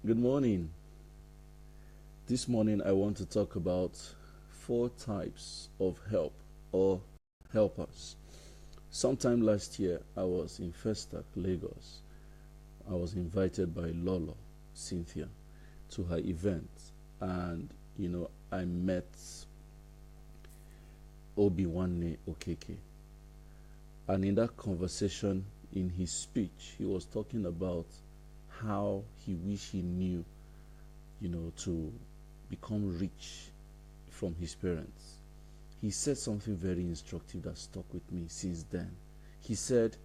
Good morning. This morning I want to talk about 4 types of help or helpers. Sometime last year I was in Festac, Lagos. I was invited by Lolo, Cynthia, to her event, and I met Obi-Wanne Okeke. And in that conversation, in his speech, he was talking about how he wished he knew, to become rich from his parents. He said something very instructive that stuck with me since then. He said,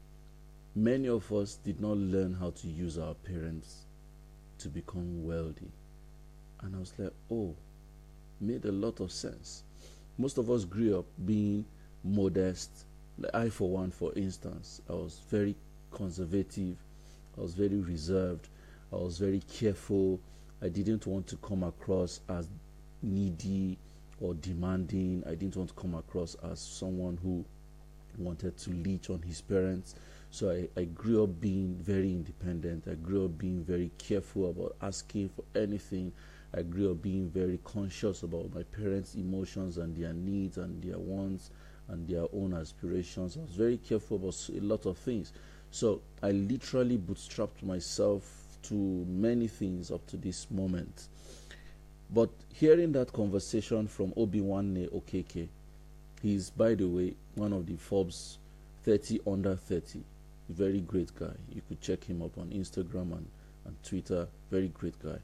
many of us did not learn how to use our parents to become wealthy. And I was like, oh, made a lot of sense. Most of us grew up being modest. Like I, for one, for instance, I was very conservative. I was very reserved. I was very careful. I didn't want to come across as needy or demanding. I didn't want to come across as someone who wanted to leech on his parents. So I grew up being very independent. I grew up being very careful about asking for anything. I grew up being very conscious about my parents' emotions and their needs and their wants and their own aspirations. I was very careful about a lot of things. So I literally bootstrapped myself to many things up to this moment. But hearing that conversation from Obi-Wanne Okeke, he's, by the way, one of the Forbes 30 under 30. Very great guy. You could check him up on Instagram and Twitter. Very great guy.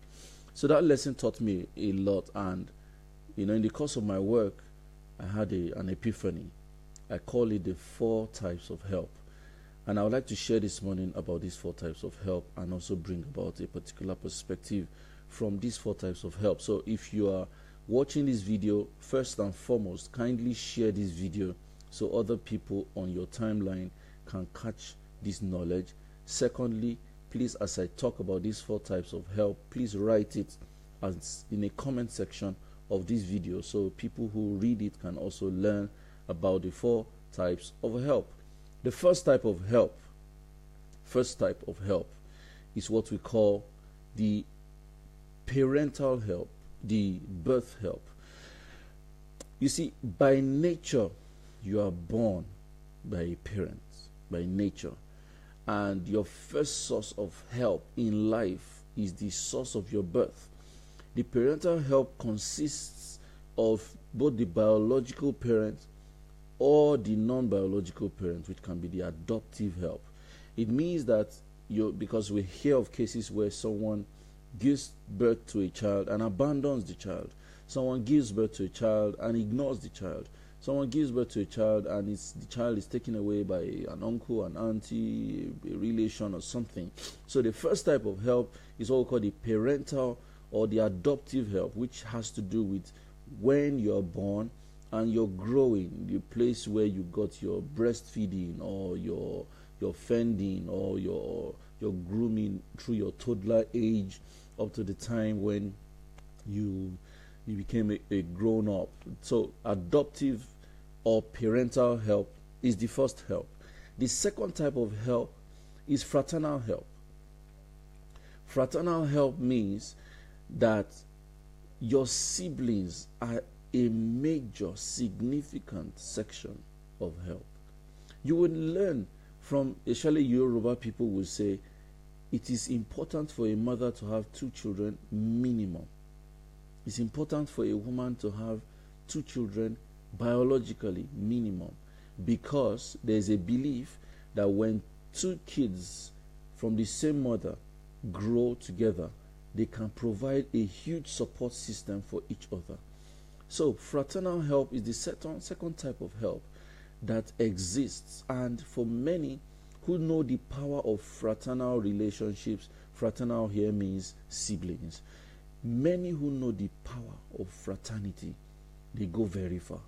So that lesson taught me a lot. And, in the course of my work, I had an epiphany. I call it the 4 types of help. And I would like to share this morning about these 4 types of help and also bring about a particular perspective from these 4 types of help. So if you are watching this video, first and foremost, kindly share this video so other people on your timeline can catch this knowledge. Secondly, please, as I talk about these 4 types of help, please write it as in a comment section of this video so people who read it can also learn about the 4 types of help. The first type of help is what we call the parental help, the birth help. You see, by nature, you are born by a parent, by nature. And your first source of help in life is the source of your birth. The parental help consists of both the biological parent or the non-biological parent, which can be the adoptive help. It means that because we hear of cases where someone gives birth to a child and abandons the child. Someone gives birth to a child and ignores the child. Someone gives birth to a child and the child is taken away by an uncle, an auntie, a relation or something. So the first type of help is what we call the parental or the adoptive help, which has to do with when you're born and you're growing, the place where you got your breastfeeding or your fending or your grooming through your toddler age up to the time when you became a grown-up. So adoptive or parental help is the first help. The second type of help is fraternal help. Fraternal help means that your siblings are a major, significant section of help. You will learn from, especially Yoruba people will say, it is important for a mother to have 2 children minimum. It's important for a woman to have 2 children biologically minimum, because there's a belief that when 2 kids from the same mother grow together, they can provide a huge support system for each other. So fraternal help is the second type of help that exists, and for many who know the power of fraternal relationships, fraternal here means siblings. Many who know the power of fraternity, they go very far.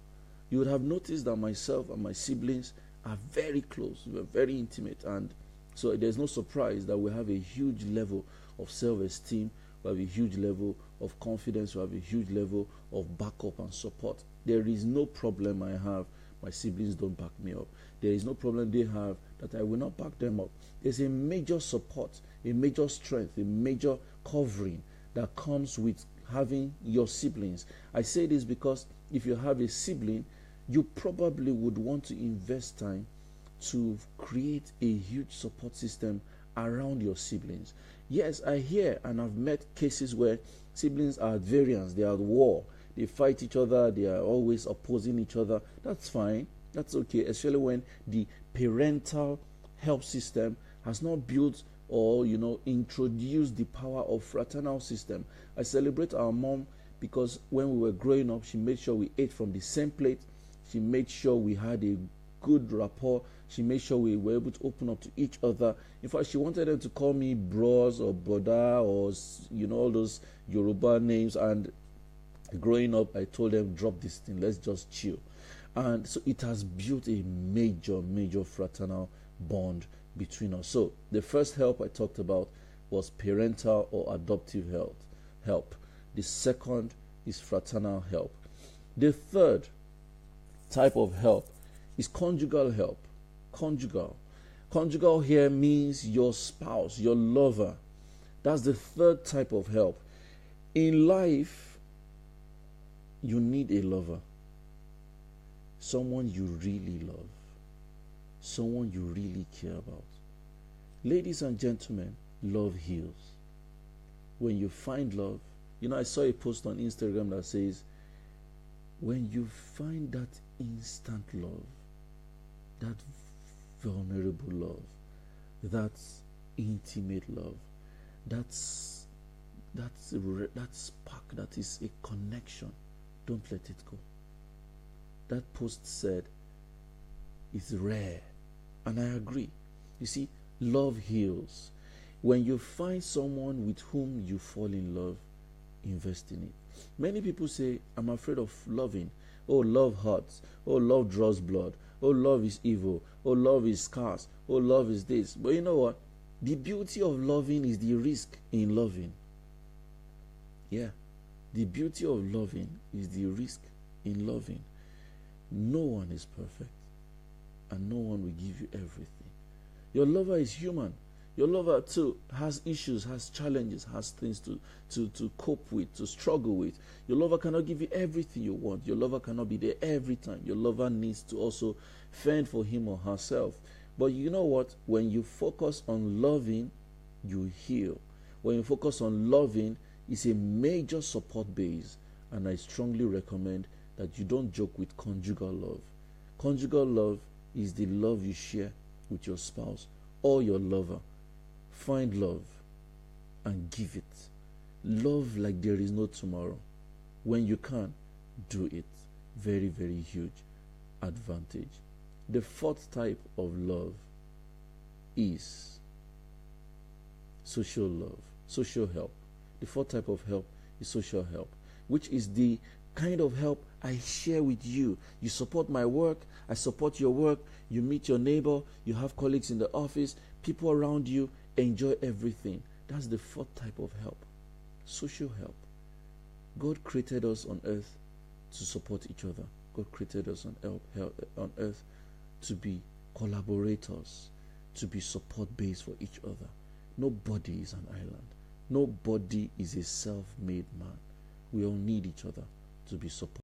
You would have noticed that myself and my siblings are very close. We're very intimate, and so there's no surprise that we have a huge level of self-esteem, we have a huge level of confidence, we have a huge level of backup and support. There is no problem I have my siblings don't back me up. There is no problem they have that I will not back them up. There's a major support, a major strength, a major covering that comes with having your siblings. I say this because if you have a sibling, you probably would want to invest time to create a huge support system around your siblings. Yes, I hear and I've met cases where siblings are at variance, they are at war, they fight each other, they are always opposing each other. That's fine, that's okay, especially when the parental help system has not built or introduced the power of fraternal system. I celebrate our mom because when we were growing up, she made sure we ate from the same plate. She made sure we had a good rapport. She made sure we were able to open up to each other. In fact, she wanted them to call me bros or boda or all those Yoruba names. And growing up, I told them, drop this thing, let's just chill. And so it has built a major fraternal bond between us. So the first help I talked about was parental or adoptive help. The second is fraternal help. The third type of help is conjugal help. Conjugal here means your spouse, your lover. That's the third type of help. In life, you need a lover. Someone you really love. Someone you really care about. Ladies and gentlemen, love heals. When you find love, I saw a post on Instagram that says, when you find that instant love, that vulnerable love, that intimate love, that spark, that is a connection, don't let it go. That post said it's rare, and I agree. You see, love heals. When you find someone with whom you fall in love, invest in it. Many people say, I'm afraid of loving. Oh, love hurts. Oh, love draws blood. Oh, love is evil. Oh, love is scarce. Oh, love is this. But you know what? The beauty of loving is the risk in loving. Yeah. The beauty of loving is the risk in loving. No one is perfect, and no one will give you everything. Your lover is human. Your lover too has issues, has challenges, has things to cope with, to struggle with. Your lover cannot give you everything you want. Your lover cannot be there every time. Your lover needs to also fend for him or herself. But you know what? When you focus on loving, you heal. When you focus on loving, it's a major support base. And I strongly recommend that you don't joke with conjugal love. Conjugal love is the love you share with your spouse or your lover. Find love and give it. Love like there is no tomorrow. When you can, do it. Very huge advantage. The fourth type of love is social love, social help. The fourth type of help is social help, which is the kind of help I share with you. You support my work, I support your work, you meet your neighbor, you have colleagues in the office, people around you, enjoy everything. That's the fourth type of help. Social help. God created us on earth to support each other. God created us on earth to be collaborators, to be support base for each other. Nobody is an island. Nobody is a self-made man. We all need each other to be support.